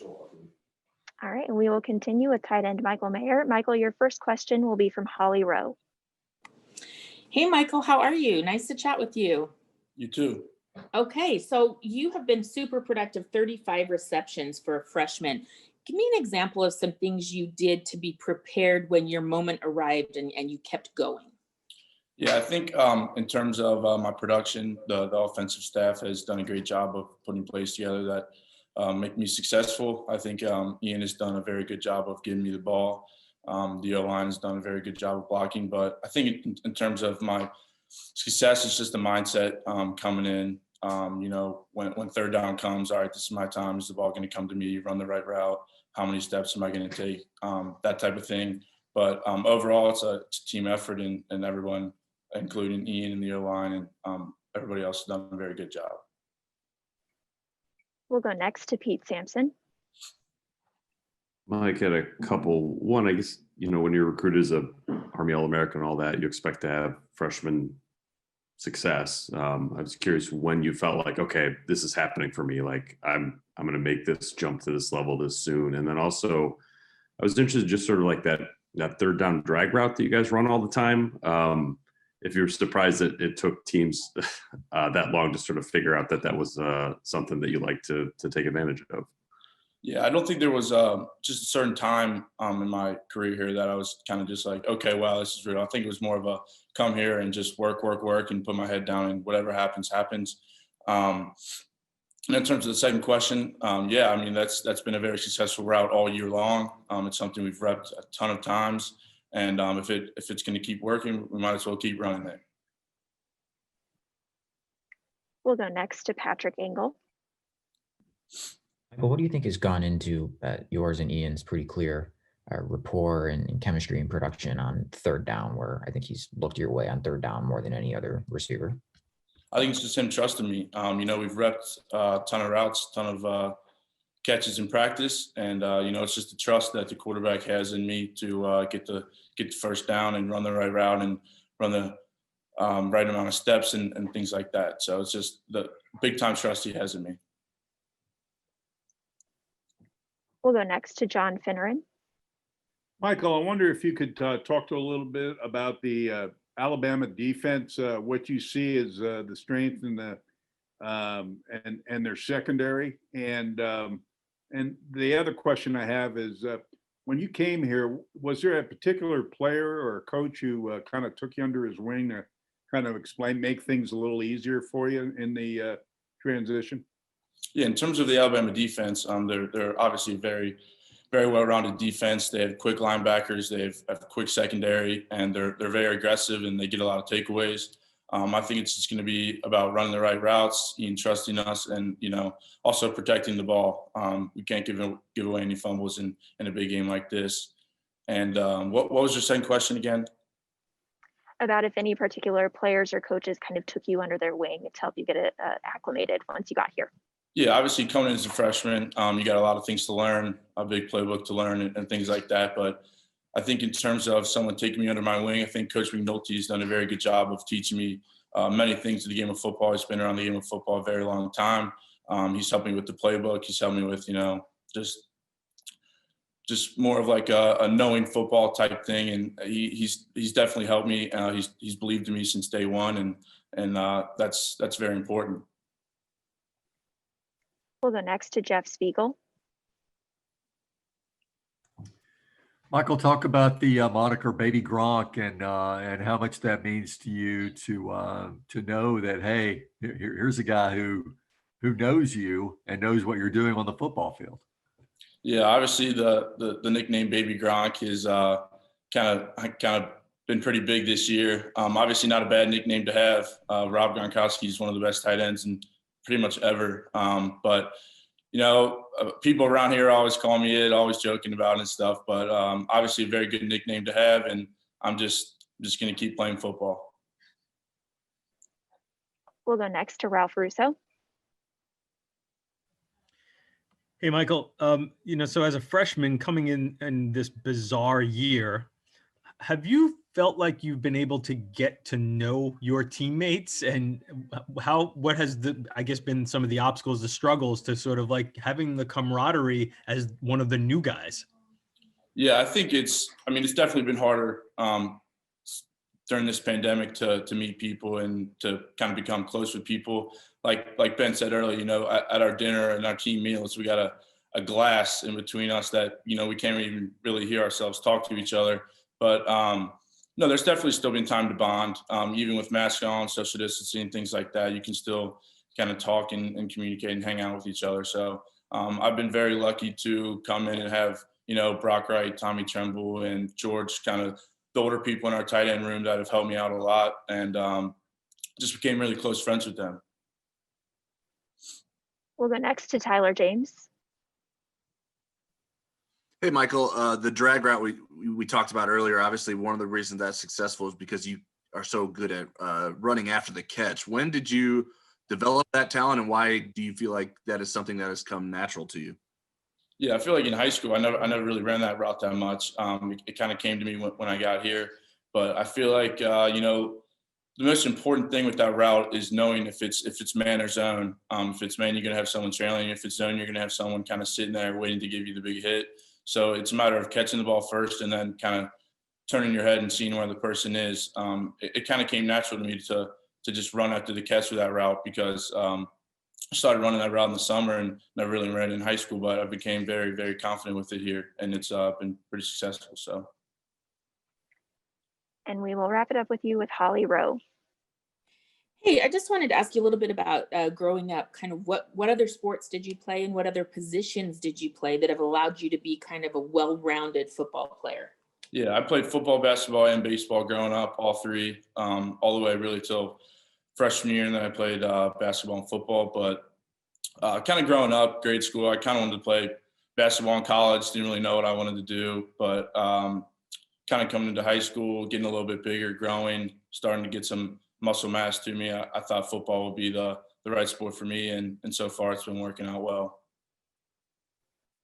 All right, and we will continue with tight end Michael Mayer. Michael, your first question will be from Holly Rowe. Hey, Michael, how are you? Nice to chat with you. You too. Okay, so you have been super productive, 35 receptions for a freshman. Give me an example of some things you did to be prepared when your moment arrived and you kept going. Yeah, I think in terms of my production, the offensive staff has done a great job of putting plays together that make me successful. I think Ian has done a very good job of giving me the ball. The O-line has done a very good job of blocking. But I think in terms of my success, it's just the mindset coming in. When third down comes, all right, this is my time. Is the ball going to come to me? Run the right route? How many steps am I going to take? That type of thing. But overall, it's a team effort, and everyone, including Ian and the O-line and everybody else, has done a very good job. We'll go next to Pete Sampson. Mike had a couple. One, I guess, when you're recruited as a Army All-American and all that, you expect to have freshman success. I was curious when you felt like, okay, this is happening for me. Like I'm going to make this jump to this level this soon. And then also I was interested just sort of like that third down drag route that you guys run all the time. If you're surprised that it took teams that long to sort of figure out that was something that you like to take advantage of. Yeah, I don't think there was just a certain time in my career here that I was kind of just like, okay, wow, this is real. I think it was more of a come here and just work and put my head down, and whatever happens, happens. And in terms of the second question, yeah, I mean, that's been a very successful route all year long. It's something we've repped a ton of times. And if it's going to keep working, we might as well keep running it. We'll go next to Patrick Engel. Michael, what do you think has gone into yours and Ian's pretty clear rapport and chemistry and production on third down, where I think he's looked your way on third down more than any other receiver? I think it's just him trusting me. We've repped a ton of routes, ton of catches in practice, and it's just the trust that the quarterback has in me to get the first down and run the right route and run the right amount of steps and things like that. So it's just the big time trust he has in me. We'll go next to John Finneran. Michael, I wonder if you could talk to a little bit about the Alabama defense, what you see as the strength and their secondary. And the other question I have is, when you came here, was there a particular player or coach who kind of took you under his wing to kind of make things a little easier for you in the transition? Yeah, in terms of the Alabama defense, they're obviously a very, very well-rounded defense. They have quick linebackers, they have a quick secondary, and they're very aggressive, and they get a lot of takeaways. I think it's just going to be about running the right routes, Ian trusting us, and also protecting the ball. We can't give away any fumbles in a big game like this. And what was your second question again? About if any particular players or coaches kind of took you under their wing to help you get it acclimated once you got here. Yeah, obviously coming in as a freshman, you got a lot of things to learn, a big playbook to learn and things like that. But I think in terms of someone taking me under my wing, I think Coach McNulty has done a very good job of teaching me many things in the game of football. He's been around the game of football a very long time. He's helped me with the playbook. He's helped me with, just more of like a knowing football type thing. And he's definitely helped me. He's believed in me since day one. And that's very important. We'll go next to Jeff Spiegel. Michael, talk about the moniker Baby Gronk and how much that means to you to know that, hey, here's a guy who knows you and knows what you're doing on the football field. Yeah, obviously the nickname Baby Gronk is kind of been pretty big this year. Obviously not a bad nickname to have. Rob Gronkowski is one of the best tight ends and pretty much ever. But people around here always call me it, always joking about it and stuff. But obviously a very good nickname to have, and I'm just going to keep playing football. We'll go next to Ralph Russo. Hey, Michael, so as a freshman coming in this bizarre year, have you felt like you've been able to get to know your teammates, and what has I guess been some of the obstacles, the struggles to sort of like having the camaraderie as one of the new guys? Yeah, I think I mean, it's definitely been harder during this pandemic to meet people and to kind of become close with people. Like Ben said earlier, at our dinner and our team meals, we got a glass in between us that, we can't even really hear ourselves talk to each other. But no, there's definitely still been time to bond. Even with masks on, social distancing, things like that, you can still kind of talk and communicate and hang out with each other. So I've been very lucky to come in and have, Brock Wright, Tommy Tremble, and George, kind of the older people in our tight end room that have helped me out a lot, and just became really close friends with them. We'll go next to Tyler James. Hey, Michael, the drag route we talked about earlier, obviously one of the reasons that's successful is because you are so good at running after the catch. When did you develop that talent, and why do you feel like that is something that has come natural to you? Yeah, I feel like in high school, I never really ran that route that much. It kind of came to me when I got here, but I feel like the most important thing with that route is knowing if it's man or zone. If it's man, you're gonna have someone trailing. If it's zone, you're gonna have someone kind of sitting there waiting to give you the big hit. So it's a matter of catching the ball first and then kind of turning your head and seeing where the person is. It kind of came natural to me to just run after the catch for that route, because I started running that route in the summer and never really ran it in high school, but I became very, very confident with it here, and it's been pretty successful. So. And we will wrap it up with you with Holly Rowe. Hey, I just wanted to ask you a little bit about growing up. Kind of what other sports did you play, and what other positions did you play that have allowed you to be kind of a well-rounded football player? Yeah, I played football, basketball, and baseball growing up, all three, all the way really till freshman year, and then I played basketball and football. But kind of growing up, grade school, I kind of wanted to play basketball in college. Didn't really know what I wanted to do, but kind of coming into high school, getting a little bit bigger, growing, starting to get some muscle mass to me, I thought football would be the right sport for me, and so far it's been working out well.